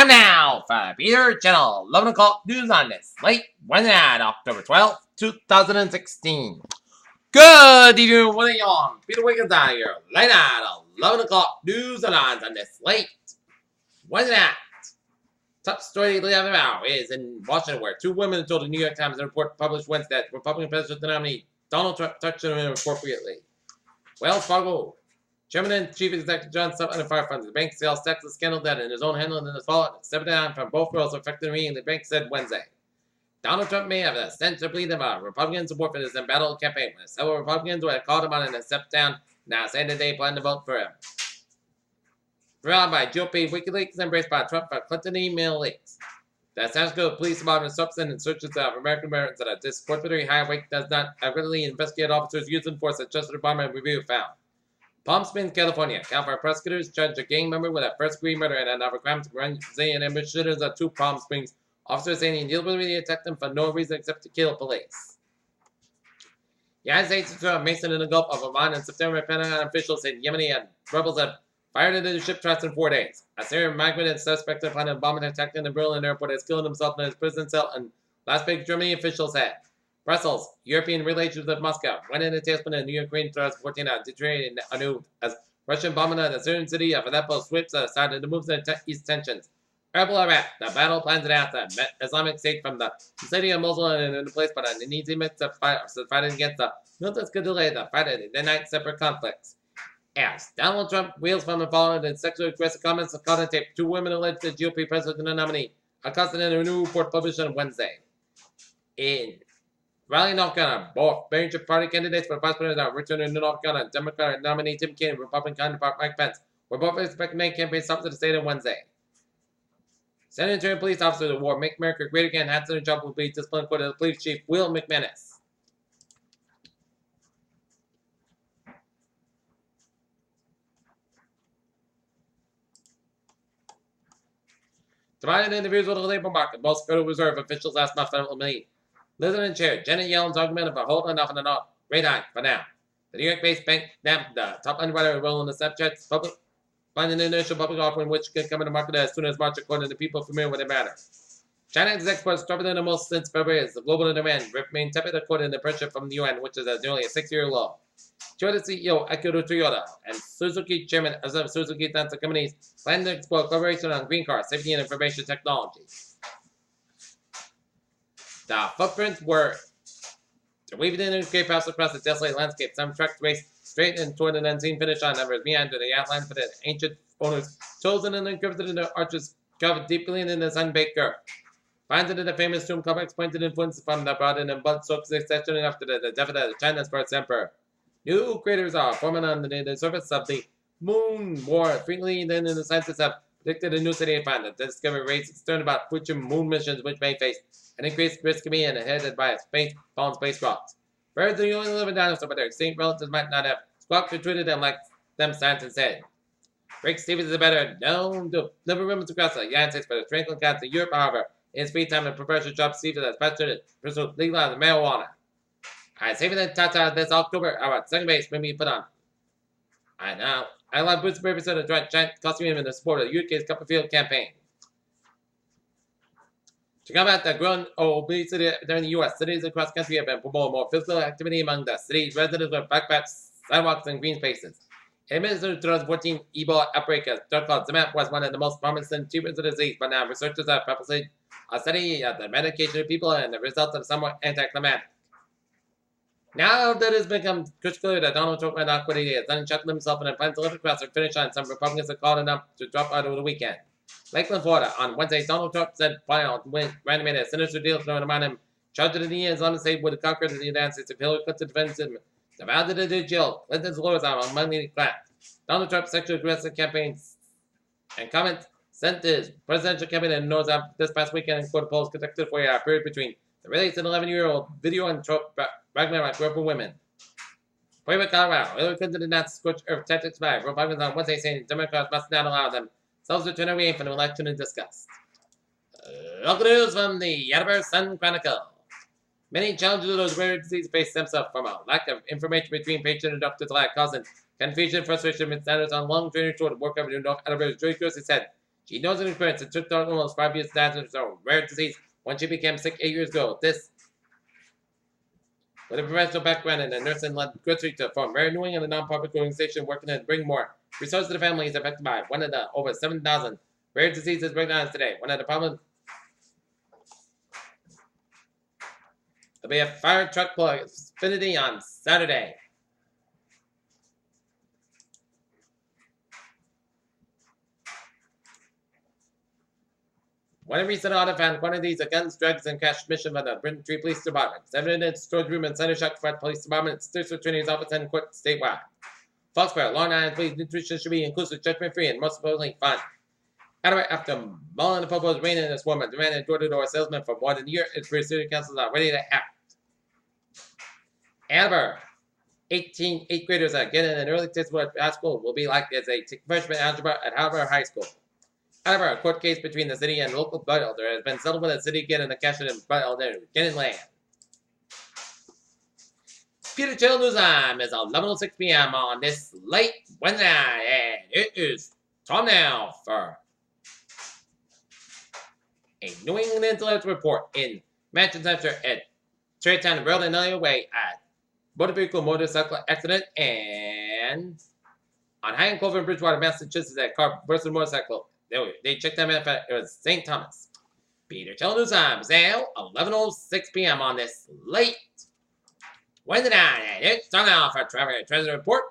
Time now for Peter Channel 11 o'clock news on this late Wednesday night, October 12th, 2016. Good evening, what are you on? Peter Wiggins out here, late night, 11 o'clock news on this late Wednesday night. Top story of the hour is in Washington, where two women told the New York Times in a report published Wednesday that Republican presidential nominee Donald Trump touched them inappropriately. Wells Fargo Chairman and Chief Executive John Stubb under fire from the bank sales tax scandal that in his own handling in his fallout stepped down from both roles affecting me, the bank said Wednesday. Donald Trump may have ostensibly developed Republican support for this embattled campaign, with several Republicans who had called him on and stepped down now saying that they plan to vote for him. Throughout by GOP WikiLeaks embraced by Trump for Clinton email leaks. The San Francisco Police Department substance and searches of American Americans that a disproportionately high rate does not accurately investigate officers using force at Justice Department review found. Palm Springs, California. California prosecutors charged a gang member with a first-degree murder and another crime to Brazilian ambush shooters of two Palm Springs officers saying he deliberately attacked them for no reason except to kill police. The United States threw Mason in the Gulf of Oman in September. Pentagon officials said Yemeni and rebels have fired into the ship twice in 4 days. A Syrian migrant and suspect upon a bombing attack in the Berlin airport has killed himself in his prison cell in last week, Germany officials said. Brussels, European relations with Moscow, went in a tailspin in New Ukraine throughout 14 hours, deteriorating anew as Russian bombing of the Syrian city of Aleppo sweeps aside and moves in east tensions. Erbil, Iraq, the battle plans in Assad met Islamic State from the city of Mosul and in place, but an easy mix of fighting against the militants could delay the fight at the night separate conflicts. As Donald Trump wheels from and followed in sexually aggressive comments on content tape, two women alleged the GOP presidential nominee, accosted in a new report published on Wednesday. In Raleigh, North Carolina, both major party candidates for vice president are returning to North Carolina. Democratic nominee Tim Kaine and Republican counterpart Mike Pence were both expected to make campaign stops to the state on Wednesday. Senator and police officers of war Make America Great Again had to job will be disciplined according to the police chief Will McManus. Divided interviews with the labor market, most Federal Reserve officials last month found me. Listening chair Janet Yellen's argument about holding off on the rate hike for now. The New York-based bank nabbed the top underwriter role in the Snapchat's public finding an initial public offering which could come in the market as soon as March, according to people familiar with the matter. China's exports dropped the most since February as the global demand remained tepid according to pressure from the UN, which is at nearly a 6-year low. Toyota CEO Akira Toyoda and Suzuki chairman of Suzuki Densa companies plan to explore collaboration on green car safety and information technology. The footprints were weaving in escape house across the desolate landscape. Some trucks raced straight and toward an unseen finish line numbers meandered the outline for the ancient owners, chosen and encrypted in the arches carved deeply in the sun-baked earth. Finds into the famous tomb complex pointed influence from the broad and blood-soaked succession after the death of China's first emperor. New craters are forming on the surface of the moon more frequently than the scientists have predicted. A new study found that the discovery raised concern about future moon missions which may face an increased risk of being headed by fallen space rocks. Birds are the only living dinosaurs, but their extinct relatives might not have squawked or treated them like them, scientists said. Rick Stevens is a better known to living rooms across the United States, but the tranquil cats in Europe, however, in his free time, the professor job Stevens has passionate pursued legalized marijuana. I saving the Tata this October. Our second base may be put on. I love Bruce Burberry to joint giant costume in the support of the UK's Copperfield campaign. To combat the growing obesity during the U.S., cities across the country have been promoting more physical activity among the city's residents with backpacks, sidewalks, and green spaces. Administered to 2014 Ebola outbreak, as drug called Zimap was one of the most promising treatments of the disease, but now researchers have published a study of the medication of people and the results are somewhat anticlimactic. Now that it has become crystal clear that Donald Trump might not quit, he has unshackled himself and plans to live across the finish line. Some Republicans have called enough to drop out over the weekend. Lakeland, Florida. On Wednesday, Donald Trump said final ran made a sinister deal throwing him on him, charged that he is on the state would conquer the United States if Hillary Clinton defends him. The vow to the jail. Clinton's lawyers are on Monday class. Donald Trump's sexual aggressive campaigns and comments sent his presidential campaign in North this past weekend in court polls conducted for a period between the release of an 11-year-old video and Trump bragging about group women. Puebla, Colorado. Hillary Clinton did not scorch earth tactics by Republicans on Wednesday, saying Democrats must not allow themselves to turn away from the election in disgust. Local news from the Attleboro Sun Chronicle. Many challenges of those rare diseases face themselves from a lack of information between patient and doctors alike, causing confusion and frustration with standards on long journey toward work of New York Attleboro's Joy Grossy said She knows an experience. It took almost 5 years to die of her rare disease when she became sick 8 years ago. This, with a professional background in a nursing led grocery to form rare New England non-profit organization working to bring more resources to the families affected by one of the over 7,000 rare diseases recognized today. One of the problems. There'll be a fire truck for Xfinity on Saturday. One recent audit found quantities of guns, drugs, and cash mission by the Braintree Police Department. Evidence storage room and center shock for the police department, State Attorney's Office, and court statewide. Foxborough, Long Island Police nutrition should be inclusive, judgment-free, and most importantly, fun. However, after mulling the proposed rain in this woman demanded door-to-door salesman for more than a year, its city councils are ready to act. Amber, 18 8th graders are getting an early taste of what high school will be like as a freshman algebra at Harvard High School. However, a court case between the city and local builder has been settled with the city getting the cash and builder getting land. Peter Chill News Time is 11:06 p.m. on this late Wednesday night, and it is time now for a New England Intelligence report in Manchester at Tarrytown and Berlin Way at motor vehicle motorcycle accident, and on High and Clover in Bridgewater, Massachusetts at car versus motorcycle. They checked them out. It was St. Thomas. Peter Chill News Time is now 11:06 p.m. on this late Wednesday night, and it's time now for traffic and transit report.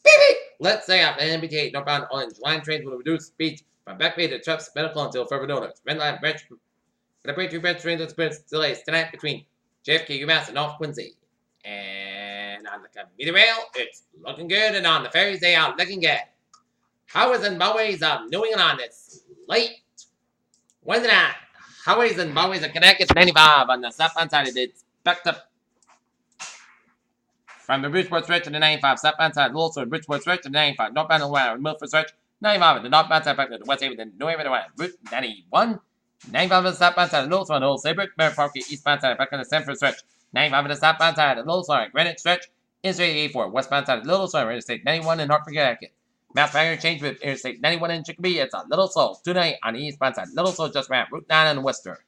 Beep! Let's say up an MBTA northbound orange line trains will reduce speeds from Back Bay to Trucks Medical until further notice. Red line branch, the Braintree branch trains experience delays tonight between JFK, UMass, and North Quincy. And on the commuter rail, it's looking good, and on the ferries, they are looking good. Highways and byways of New England on this late Wednesday night. Highways and byways of Connecticut 95 on the southbound side. It's backed up from the Bridgeport stretch to the 95, southbound side, also Bridgeport stretch to the 95, northbound and Milford stretch, 95 at the northbound side, back to the west haven, then New Haven, Route 91, 95 on the southbound side, North on Old Saybrook, Merritt Park, eastbound side, back on the Sanford stretch, 95 on the southbound side, Little Sorry, Granite stretch, Interstate 84, westbound side, Little Sorry, Interstate 91 in Hartford, Connecticut. Mass pattern change with Interstate 91 in Chicopee. It's a Little Seoul, 290 on the eastbound side, Little Seoul just ran Route 9 in Worcester.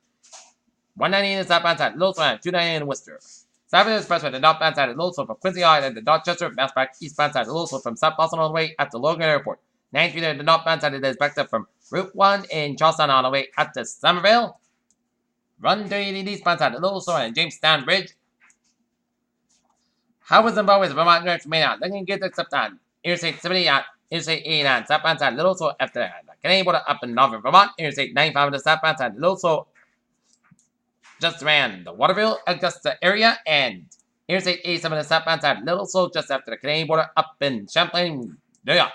190 in the southbound side, Little Seoul, 290 in Worcester. Southbound Expressway, the northbound side of Little Seoul from Quincy Island to Dorchester, Mass back eastbound side of Little Seoul from South Boston all the way at the Logan Airport. 93 there, the northbound side is backed up from Route 1 in Charlestown all the way at the Somerville. Run 30 eastbound side of Little Seoul and Jamestown Bridge. Highways and byways of Vermont North Main out. Looking good except on Interstate 70 at Interstate 89, southbound side Little Seoul after the Canadian border up in northern Vermont. Interstate 95 on the southbound side Little Seoul just ran the Waterville, Augusta area, and Interstate 87 on the southbound side Little Seoul just after the Canadian border up in Champlain, New York.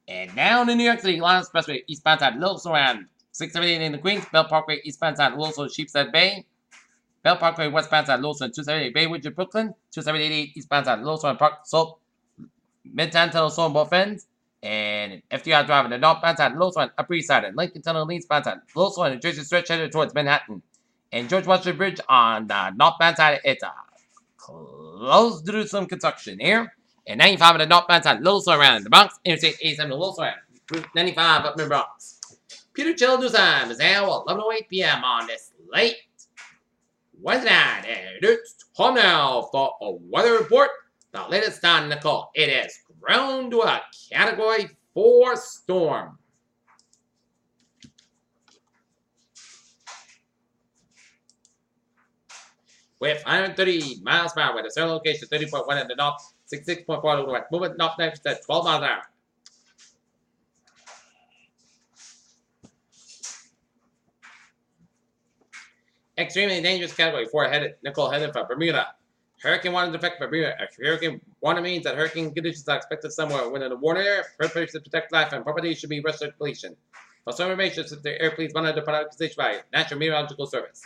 And down in New York City, Line Expressway, eastbound side Little Seoul and 678 in the Queens, Bell Parkway, eastbound side Little Seoul, Sheepshead Bay. Bell Parkway, westbound side Little Seoul, 278 Bay Ridge, Brooklyn, 278 eastbound side Little Seoul and Park Slope, Midtown Tunnel, Seoul, both ends. And FDR Drive on the northbound side, Little Seoul and Upper East Side, and Lincoln Tunnel, eastbound side, Little Seoul and the Jersey Stretch headed towards Manhattan. And George Washington Bridge on the northbound side, it's close to do some construction here. And 95 on the northbound side, Little Seoul around the Bronx, Interstate 87 Little Seoul, Route 95 up in the Bronx. Peter Chill News Time is now 11:08 p.m. on this late Wednesday night, and it's time now for a weather report. The latest on Nicole. It has grown to a Category 4 storm. With 130 miles per hour, with a certain location 30.1 in the north, 66.4 to the west. Moving north next at 12 miles an hour. Extremely dangerous Category 4 headed Nicole headed for Bermuda. Hurricane warning effect for Bermuda. Hurricane warning means that hurricane conditions are expected somewhere within the water area. Preparation to protect life and property should be rushed to completion. For some information, the air please monitor the by National Meteorological Service.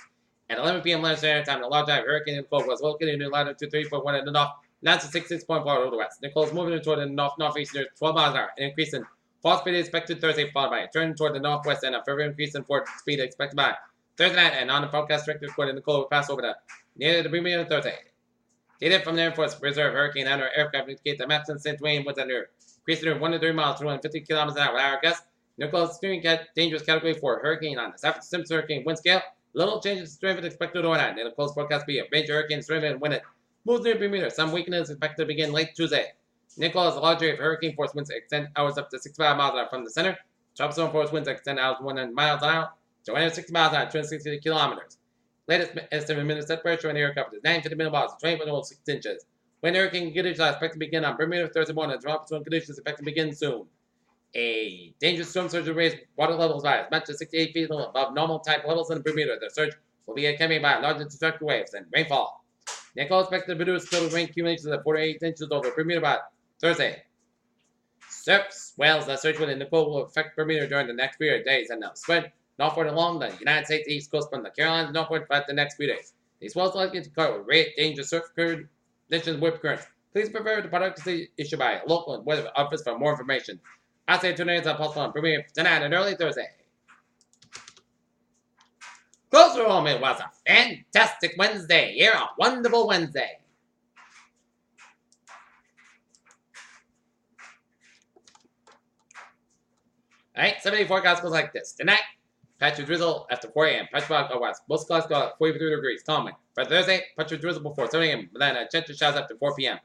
At 11 p.m. London Standard Time, the large eye Hurricane Nicole was located in latitude 3.1 in the north, latitude 66.4 over the west. Nicole is moving toward the north-northeast near 12 miles an hour, an increase in fall speed is expected Thursday, followed by a turn toward the northwest and a further increase in forward speed expected by Thursday night. And on the forecast director recorded, Nicole will pass over the near the Bermuda on Thursday. Data from the Air Force Reserve Hurricane under aircraft indicate that Maxim St. Wayne was under increasing 1 to 3 miles, 250 kilometers an hour. Our guess Nicholas extreme dangerous category 4 hurricane on the San Francisco Simpson hurricane wind scale. Little changes to strength expected overnight. Nicholas forecast to be a major hurricane strength and wind it moves near Bermuda. Some weakness expected to begin late Tuesday. Nicholas, a large area of hurricane force winds extend hours up to 65 miles an hour from the center. Tropical force winds extend hours 100 miles an hour to 160 miles an hour, 260 kilometers. Latest estimated minute set pressure in the air covered is 950 millibars, 20.06 inches. Wind hurricane conditions are expected to begin on Bermuda Thursday morning. Tropical conditions expected to begin soon. A dangerous storm surge will raise water levels by as much as 68 feet above normal tide levels in Bermuda. The surge will be accompanied by large and destructive waves and rainfall. Nicholas expected to produce total rain accumulations of 48 inches over Bermuda by Thursday. Surf swells that surge within Nicole will affect Bermuda during the next few days and now spread northward along the United States East Coast from the Carolinas northward for the next few days. These swells likely to occur with great dangerous surf conditions with currents. Please refer to the product issued by a local weather office for more information. I'll say tornadoes are possible on Bermuda tonight and early Thursday. Close to home, it was a fantastic Wednesday. Here, a wonderful Wednesday. Alright, 7-day forecast goes like this. Tonight, patch of drizzle after 4 a.m. Patch fog out west. Most clouds go at 43 degrees. Calming. For Thursday, patch of drizzle before 7 a.m. Then a chance of showers after 4 p.m.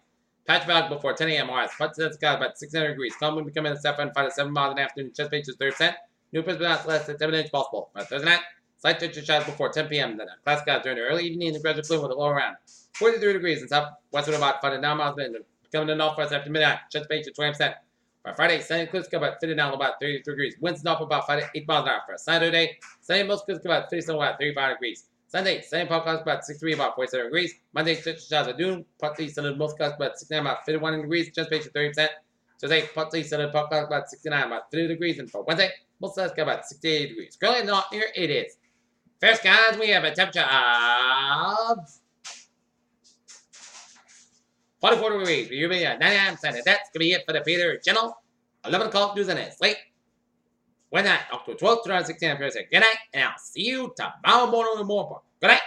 Patch fog before 10 a.m. west. Patch of sky about 600 degrees. Calm wind becoming a 5 to 7 miles in the afternoon. Chest pitch is 30%. New precipitation less than 7 inches possible. For Thursday night, slight chance of showers before 10 p.m. Then a cloud sky during the early evening and the gradual fluid with a low around 43 degrees and southwestward about 5 to 9 miles in becoming the northwest after midnight. Chest pitch is 20%. For Friday, sunny clouds come about 50 down about 33 degrees. Winds north about 5 to 8 miles an hour. For Saturday, sunny most clouds come about 37 about 35 degrees. Sunday, sunny clouds about 63 about 47 degrees. Monday, chance of showers at noon. Partly sunny most clouds about 69 about 51 degrees. Chance pitch is 30%. Tuesday, partly sunny clouds about 69 about 50 degrees. And for Wednesday, most clouds come about 68 degrees. Currently not near it is. First guys, we have a temperature of 44 degrees. You'll be at 99%. And that's going to be it for the Peter Channel. 11 o'clock news and it's late. Wednesday, October 12th, 2016. Good night, and I'll see you tomorrow morning with more. Good night.